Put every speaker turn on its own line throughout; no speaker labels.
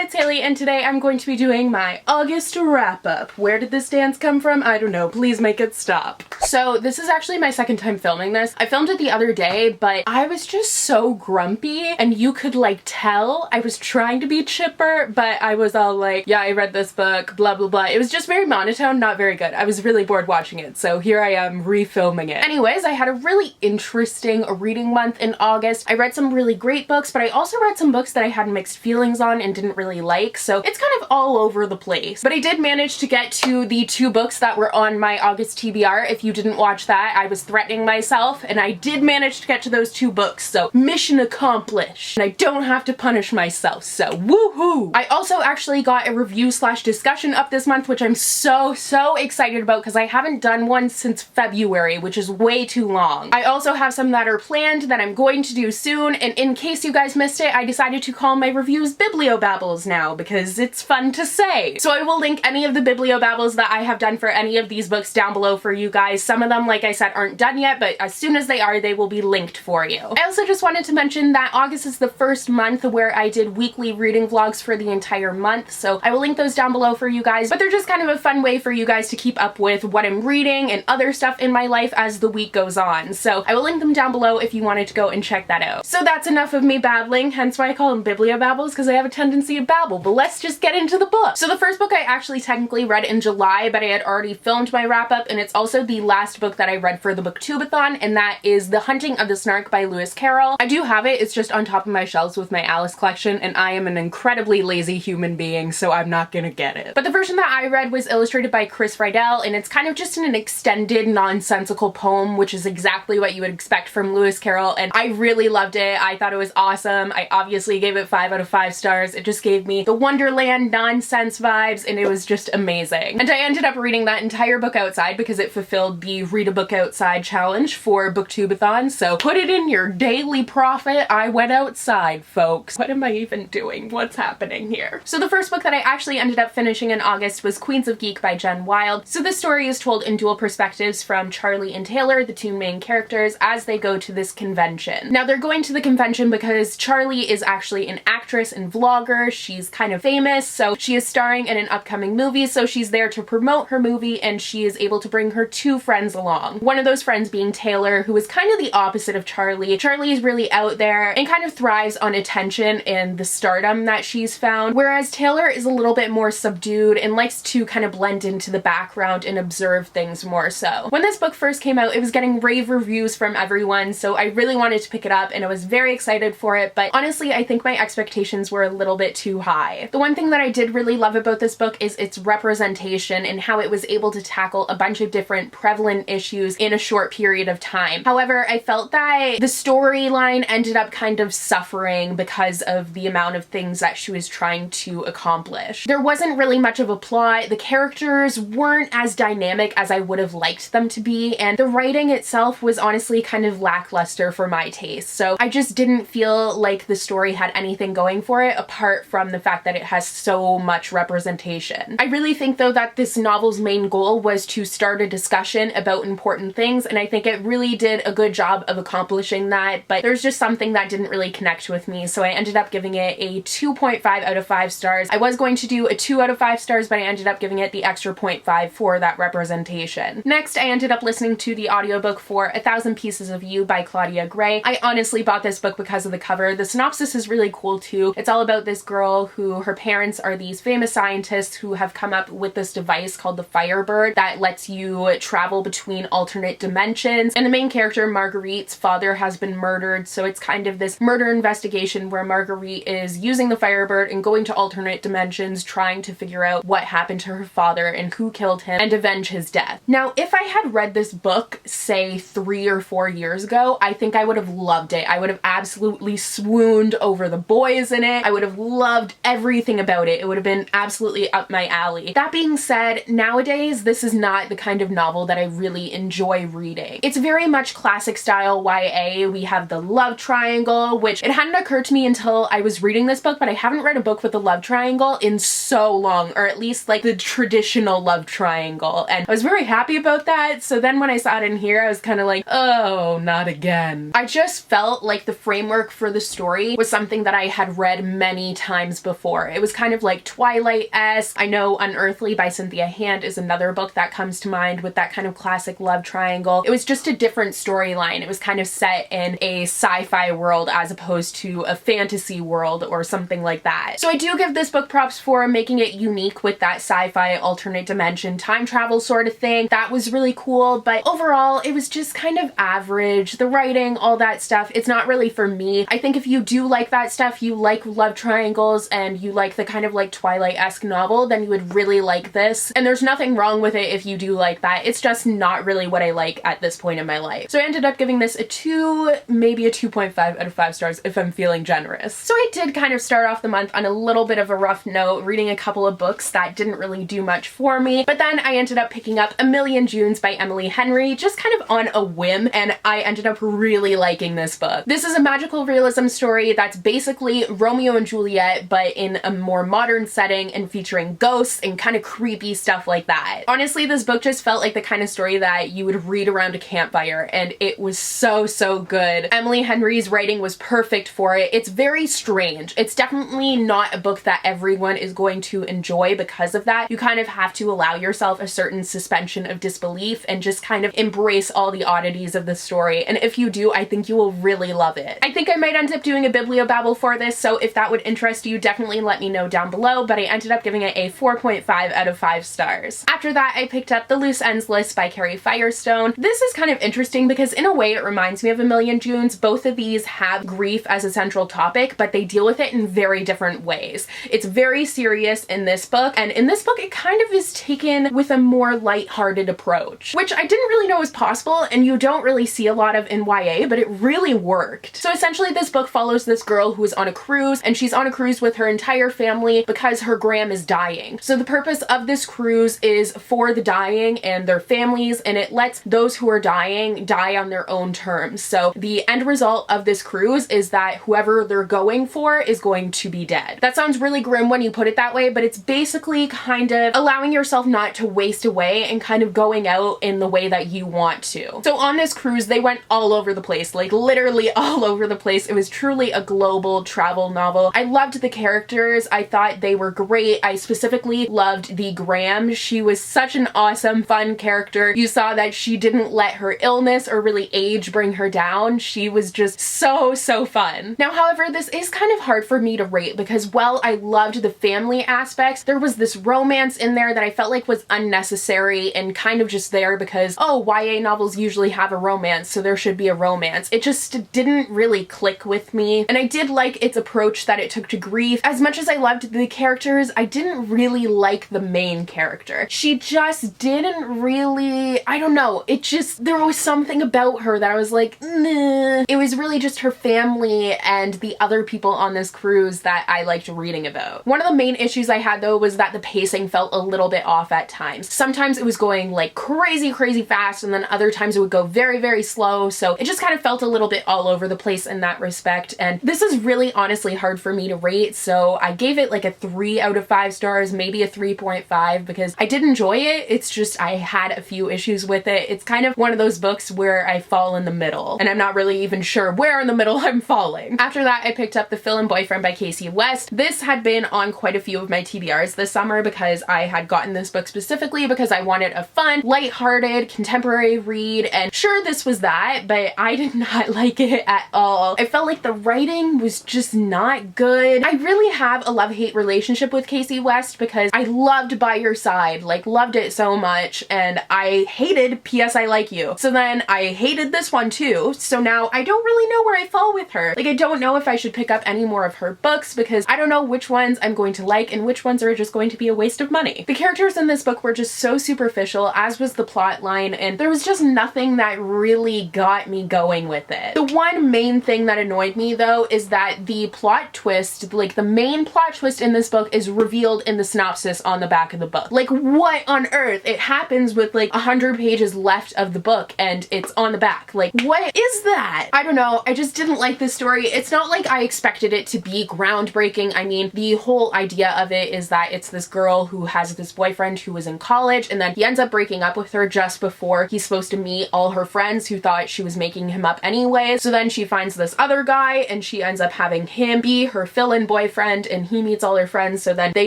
it's Hailey, and today I'm going to be doing my August wrap-up. Where did this dance come from? I don't know. Please make it stop. So this is actually my second time filming this. I filmed it the other day, but I was just so grumpy, and you could like tell I was trying to be chipper, but I was all like, yeah, I read this book, blah, blah, blah. It was just very monotone, not very good. I was really bored watching it, so here I am refilming it. Anyways, I had a really interesting reading month in August. I read some really great books, but I also read some books that I had mixed feelings on and didn't really like, so it's kind of all over the place. But I did manage to get to the 2 books that were on my August TBR. If you didn't watch that, I was threatening myself, and I did manage to get to those 2 books, so mission accomplished. And I don't have to punish myself, so woohoo! I also actually got a review / discussion up this month, which I'm so excited about because I haven't done one since February, which is way too long. I also have some that are planned that I'm going to do soon, and in case you guys missed it, I decided to call my reviews BiblioBabbles now because it's fun to say. So I will link any of the BiblioBabbles that I have done for any of these books down below for you guys. Some of them, like I said, aren't done yet, but as soon as they are, they will be linked for you. I also just wanted to mention that August is the first month where I did weekly reading vlogs for the entire month, so I will link those down below for you guys, but they're just kind of a fun way for you guys to keep up with what I'm reading and other stuff in my life as the week goes on. So I will link them down below if you wanted to go and check that out. So that's enough of me babbling, hence why I call them BiblioBabbles, because I have a tendency to babble, but let's just get into the book. So the first book I actually technically read in July, but I had already filmed my wrap-up, and it's also the last book that I read for the Booktubeathon, and that is The Hunting of the Snark by Lewis Carroll. I do have it, it's just on top of my shelves with my Alice collection, and I am an incredibly lazy human being, so I'm not gonna get it. But the version that I read was illustrated by Chris Rydell, and it's kind of just an extended, nonsensical poem, which is exactly what you would expect from Lewis Carroll, and I really loved it. I thought it was awesome. I obviously gave it 5 out of 5 stars. It just gave me the Wonderland nonsense vibes, and it was just amazing. And I ended up reading that entire book outside because it fulfilled the Read a Book Outside challenge for Booktubeathon, so put it in your daily profit. I went outside, folks. What am I even doing? What's happening here? So the first book that I actually ended up finishing in August was Queens of Geek by Jen Wilde. So this story is told in dual perspectives from Charlie and Taylor, the 2 main characters, as they go to this convention. Now they're going to the convention because Charlie is actually an actress and vlogger. She's kind of famous, so she is starring in an upcoming movie, so she's there to promote her movie, and she is able to bring her 2 friends along. One of those friends being Taylor, who is kind of the opposite of Charlie. Charlie is really out there and kind of thrives on attention and the stardom that she's found, whereas Taylor is a little bit more subdued and likes to kind of blend into the background and observe things more so. When this book first came out, it was getting rave reviews from everyone, so I really wanted to pick it up and I was very excited for it, but honestly I think my expectations were a little bit too high. The one thing that I did really love about this book is its representation and how it was able to tackle a bunch of different prevalent issues in a short period of time. However, I felt that the storyline ended up kind of suffering because of the amount of things that she was trying to accomplish. There wasn't really much of a plot, the characters weren't as dynamic as I would have liked them to be, and the writing itself was honestly kind of lackluster for my taste. So I just didn't feel like the story had anything going for it apart from the fact that it has so much representation. I really think though that this novel's main goal was to start a discussion about important things, and I think it really did a good job of accomplishing that, but there's just something that didn't really connect with me, so I ended up giving it a 2.5 out of 5 stars. I was going to do a 2 out of 5 stars, but I ended up giving it the extra 0.5 for that representation. Next, I ended up listening to the audiobook for 1,000 Pieces of You by Claudia Gray. I honestly bought this book because of the cover. The synopsis is really cool too. It's all about this girl who her parents are these famous scientists who have come up with this device called the Firebird that lets you travel between alternate dimensions, and the main character Marguerite's father has been murdered, so it's kind of this murder investigation where Marguerite is using the Firebird and going to alternate dimensions trying to figure out what happened to her father and who killed him and avenge his death. Now if I had read this book say 3 or 4 years ago, I think I would have loved it. I would have absolutely swooned over the boys in it. I would have loved everything about it. It would have been absolutely up my alley. That being said, nowadays this is not the kind of novel that I really enjoy reading. It's very much classic style YA. We have the love triangle, which it hadn't occurred to me until I was reading this book, but I haven't read a book with a love triangle in so long, or at least like the traditional love triangle, and I was very happy about that. So then when I saw it in here, I was kind of like, oh, not again. I just felt like the framework for the story was something that I had read many times things before. It was kind of like Twilight-esque. I know Unearthly by Cynthia Hand is another book that comes to mind with that kind of classic love triangle. It was just a different storyline. It was kind of set in a sci-fi world as opposed to a fantasy world or something like that. So I do give this book props for making it unique with that sci-fi alternate dimension time travel sort of thing. That was really cool, but overall it was just kind of average. The writing, all that stuff, it's not really for me. I think if you do like that stuff, you like love triangles and you like the kind of like Twilight-esque novel, then you would really like this. And there's nothing wrong with it if you do like that. It's just not really what I like at this point in my life. So I ended up giving this a 2, maybe a 2.5 out of 5 stars if I'm feeling generous. So I did kind of start off the month on a little bit of a rough note, reading a couple of books that didn't really do much for me, but then I ended up picking up A Million Junes by Emily Henry, just kind of on a whim, and I ended up really liking this book. This is a magical realism story that's basically Romeo and Juliet, but in a more modern setting and featuring ghosts and kind of creepy stuff like that. Honestly, this book just felt like the kind of story that you would read around a campfire, and it was so good. Emily Henry's writing was perfect for it. It's very strange. It's definitely not a book that everyone is going to enjoy because of that. You kind of have to allow yourself a certain suspension of disbelief and just kind of embrace all the oddities of the story, and if you do, I think you will really love it. I think I might end up doing a BiblioBabble for this, so if that would interest you, definitely let me know down below, but I ended up giving it a 4.5 out of 5 stars. After that, I picked up The Loose Ends List by Carrie Firestone. This is kind of interesting because in a way it reminds me of A Million Junes. Both of these have grief as a central topic, but they deal with it in very different ways. It's very serious in this book, and in this book it kind of is taken with a more lighthearted approach, which I didn't really know was possible, and you don't really see a lot of in YA, but it really worked. So essentially this book follows this girl who is on a cruise, and she's on a cruise with her entire family because her gram is dying. So the purpose of this cruise is for the dying and their families, and it lets those who are dying die on their own terms. So the end result of this cruise is that whoever they're going for is going to be dead. That sounds really grim when you put it that way, but it's basically kind of allowing yourself not to waste away and kind of going out in the way that you want to. So on this cruise, they went all over the place, like literally all over the place. It was truly a global travel novel. I loved the characters. I thought they were great. I specifically loved the Gram. She was such an awesome, fun character. You saw that she didn't let her illness or really age bring her down. She was just so fun. Now, however, this is kind of hard for me to rate because while I loved the family aspects, there was this romance in there that I felt like was unnecessary and kind of just there because, oh, YA novels usually have a romance, so there should be a romance. It just didn't really click with me, and I did like its approach that it took to grief. As much as I loved the characters, I didn't really like the main character. She just didn't really, I don't know, it just, there was something about her that I was like, nah. It was really just her family and the other people on this cruise that I liked reading about. One of the main issues I had though was that the pacing felt a little bit off at times. Sometimes it was going like crazy fast, and then other times it would go very slow, so it just kind of felt a little bit all over the place in that respect, and this is really honestly hard for me to rate, so I gave it like a 3 out of 5 stars, maybe a 3.5, because I did enjoy it. It's just I had a few issues with it. It's kind of one of those books where I fall in the middle, and I'm not really even sure where in the middle I'm falling. After that, I picked up The Fill-In Boyfriend by Casey West. This had been on quite a few of my TBRs this summer because I had gotten this book specifically because I wanted a fun, lighthearted, contemporary read, and sure, this was that, but I did not like it at all. I felt like the writing was just not good. I really have a love-hate relationship with Casey West because I loved By Your Side, like loved it so much, and I hated P.S. I Like You. So then I hated this one too, so now I don't really know where I fall with her. Like, I don't know if I should pick up any more of her books because I don't know which ones I'm going to like and which ones are just going to be a waste of money. The characters in this book were just so superficial, as was the plot line, and there was just nothing that really got me going with it. The one main thing that annoyed me though is that the plot twist, like the main plot twist in this book, is revealed in the synopsis on the back of the book. Like, what on earth? It happens with like 100 pages left of the book and it's on the back. Like, what is that? I don't know. I just didn't like this story. It's not like I expected it to be groundbreaking. I mean, the whole idea of it is that it's this girl who has this boyfriend who was in college, and then he ends up breaking up with her just before he's supposed to meet all her friends who thought she was making him up anyway. So then she finds this other guy and she ends up having him be her fill-in boyfriend boyfriend and he meets all her friends, so then they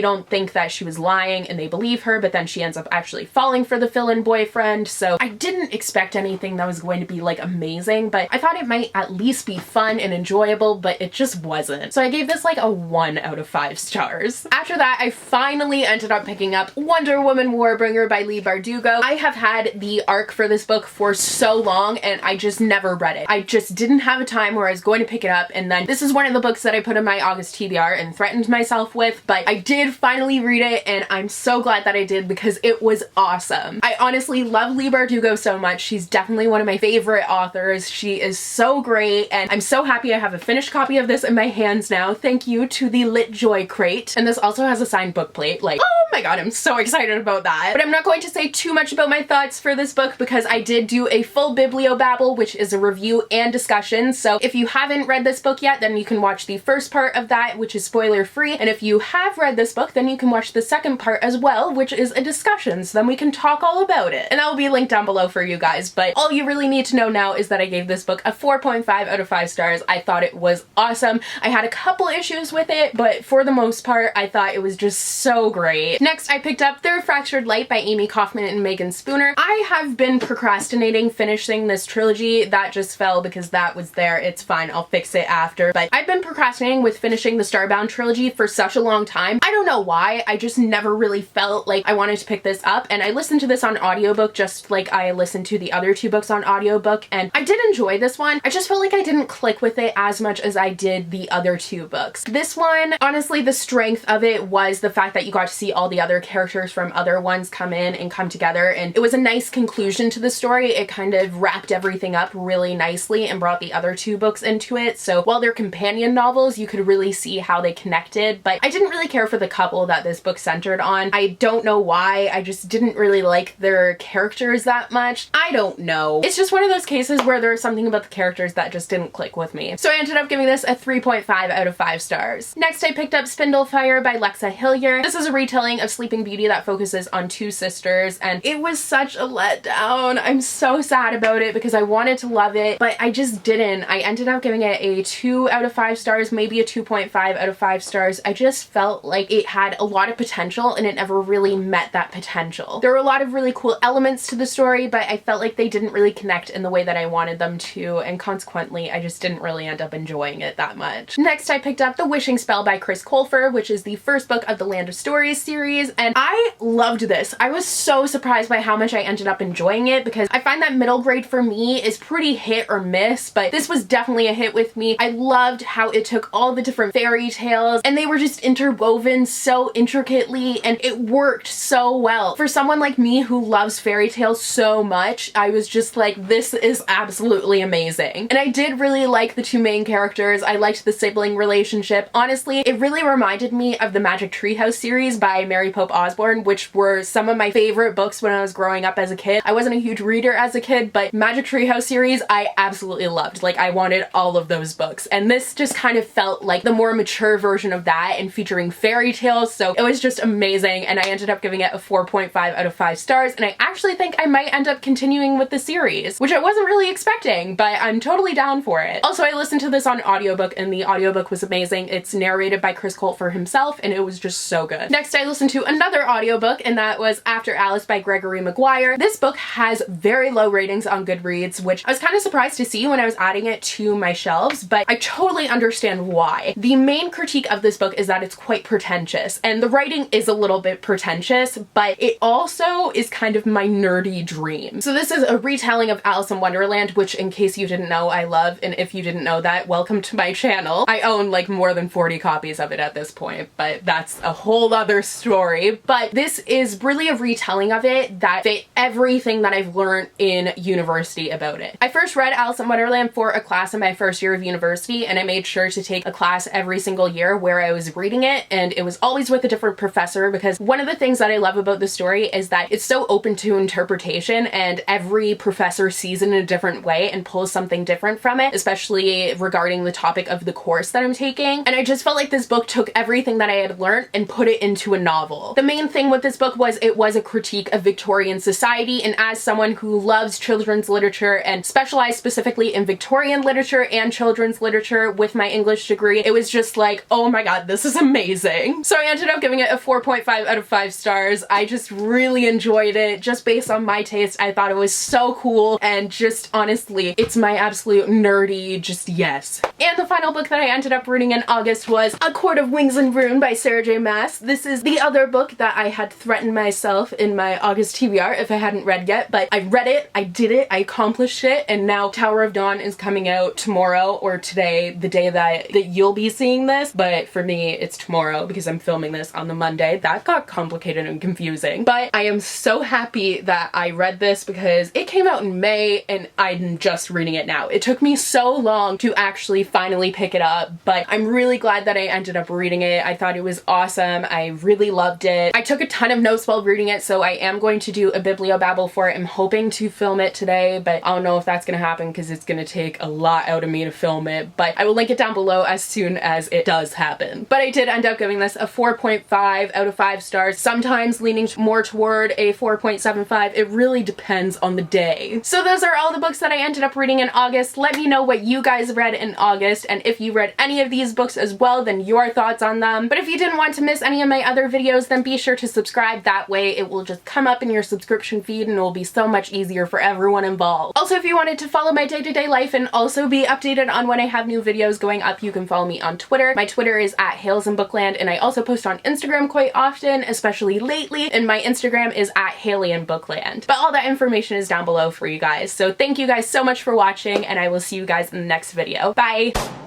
don't think that she was lying and they believe her, but then she ends up actually falling for the fill-in boyfriend. So I didn't expect anything that was going to be like amazing, but I thought it might at least be fun and enjoyable, but it just wasn't. So I gave this like a 1 out of 5 stars. After that, I finally ended up picking up Wonder Woman Warbringer by Leigh Bardugo. I have had the arc for this book for so long and I just never read it. I just didn't have a time where I was going to pick it up, and then this is one of the books that I put in my August TBR and threatened myself with, but I did finally read it and I'm so glad that I did because it was awesome. I honestly love Leigh Bardugo so much. She's definitely one of my favorite authors. She is so great and I'm so happy I have a finished copy of this in my hands now. Thank you to the LitJoy crate. And this also has a signed book plate. Like, oh my god, I'm so excited about that. But I'm not going to say too much about my thoughts for this book because I did do a full BiblioBabble, which is a review and discussion. So if you haven't read this book yet, then you can watch the first part of that, which is spoiler free. And if you have read this book, then you can watch the second part as well, which is a discussion. So then we can talk all about it. And that will be linked down below for you guys. But all you really need to know now is that I gave this book a 4.5 out of 5 stars. I thought it was awesome. I had a couple issues with it, but for the most part, I thought it was just so great. Next, I picked up Third Fractured Light by Amy Kaufman and Megan Spooner. I have been procrastinating finishing this trilogy. That just fell because that was there. It's fine. I'll fix it after. But I've been procrastinating with finishing the Starbound trilogy for such a long time. I don't know why. I just never really felt like I wanted to pick this up. And I listened to this on audiobook just like I listened to the other 2 books on audiobook. And I did enjoy this one. I just felt like I didn't click with it as much as I did the other 2 books. This one, honestly, the strength of it was the fact that you got to see all the other characters from other ones come in and come together. And it was a nice conclusion to the story. It kind of wrapped everything up really nicely and brought the other 2 books into it. So while they're companion novels, you could really see how they connected, but I didn't really care for the couple that this book centered on. I don't know why. I just didn't really like their characters that much. I don't know. It's just one of those cases where there's something about the characters that just didn't click with me. So I ended up giving this a 3.5 out of 5 stars. Next, I picked up Spindle Fire by Lexa Hillier. This is a retelling of Sleeping Beauty that focuses on 2 sisters, and it was such a letdown. I'm so sad about it because I wanted to love it, but I just didn't. I ended up giving it a 2 out of 5 stars, maybe a 2.5 out of 5 stars. I just felt like it had a lot of potential and it never really met that potential. There were a lot of really cool elements to the story, but I felt like they didn't really connect in the way that I wanted them to, and consequently, I just didn't really end up enjoying it that much. Next, I picked up The Wishing Spell by Chris Colfer, which is the first book of the Land of Stories series, and I loved this. I was so surprised by how much I ended up enjoying it because I find that middle grade for me is pretty hit or miss, but this was definitely a hit with me. I loved how it took all the different fairy tales and they were just interwoven so intricately and it worked so well. For someone like me who loves fairy tales so much, I was just like, this is absolutely amazing. And I did really like the 2 main characters. I liked the sibling relationship. Honestly, it really reminded me of the Magic Treehouse series by Mary Pope Osborne, which were some of my favorite books when I was growing up as a kid. I wasn't a huge reader as a kid, but Magic Treehouse series I absolutely loved. Like, I wanted all of those books. And this just kind of felt like the more mature version of that and featuring fairy tales, so it was just amazing, and I ended up giving it a 4.5 out of 5 stars, and I actually think I might end up continuing with the series, which I wasn't really expecting, but I'm totally down for it. Also, I listened to this on audiobook, and the audiobook was amazing. It's narrated by Chris Colfer himself, and it was just so good. Next, I listened to another audiobook, and that was After Alice by Gregory Maguire. This book has very low ratings on Goodreads, which I was kind of surprised to see when I was adding it to my shelves, but I totally understand why. The main critique of this book is that it's quite pretentious, and the writing is a little bit pretentious, but it also is kind of my nerdy dream. So this is a retelling of Alice in Wonderland, which, in case you didn't know, I love, and if you didn't know that, welcome to my channel. I own like more than 40 copies of it at this point, but that's a whole other story. But this is really a retelling of it that fit everything that I've learned in university about it. I first read Alice in Wonderland for a class in my first year of university, and I made sure to take a class every single year where I was reading it, and it was always with a different professor, because one of the things that I love about the story is that it's so open to interpretation, and every professor sees it in a different way and pulls something different from it, especially regarding the topic of the course that I'm taking. And I just felt like this book took everything that I had learned and put it into a novel. novel. The main thing with this book was it was a critique of Victorian society, and as someone who loves children's literature and specialized specifically in Victorian literature and children's literature with my English degree, it was just like, oh my god, this is amazing. So I ended up giving it a 4.5 out of 5 stars. I just really enjoyed it. Just based on my taste, I thought it was so cool, and just honestly, it's my absolute nerdy just yes. And the final book that I ended up reading in August was A Court of Wings and Ruin by Sarah J. Maas. This is the other book that I had threatened myself in my August TBR if I hadn't read yet, but I read it, I did it, I accomplished it, and now Tower of Dawn is coming out tomorrow or today, the day that you'll be seeing this, but for me it's tomorrow because I'm filming this on the Monday. That got complicated and confusing, but I am so happy that I read this because it came out in May and I'm just reading it now. It took me so long to actually finally pick it up, but I'm really glad that I ended up reading it. I thought it was awesome. I really loved it. I took a ton of notes while reading it, so I am going to do a BiblioBabble for it. I'm hoping to film it today, but I don't know if that's gonna happen because it's gonna take a lot out of me to film it, but I will link it down below as soon as it does happen. But I did end up giving this a 4.5 out of 5 stars, sometimes leaning more toward a 4.75. It really depends on the day. So those are all the books that I ended up reading in August. Let me know what you guys read in August, and if you read any of these books as well, then your thoughts on them. But if you didn't want to miss any of my other videos, then be sure to subscribe. That way it will just come up in your subscription feed and it will be so much easier for everyone involved. Also, if you wanted to follow my day-to-day life and also be updated on when I have new videos going up, you can follow me on Twitter. My Twitter is @HailesInBookland, and I also post on Instagram quite often, especially lately, and my Instagram is @HaileyInBookland. But all that information is down below for you guys. So thank you guys so much for watching, and I will see you guys in the next video. Bye!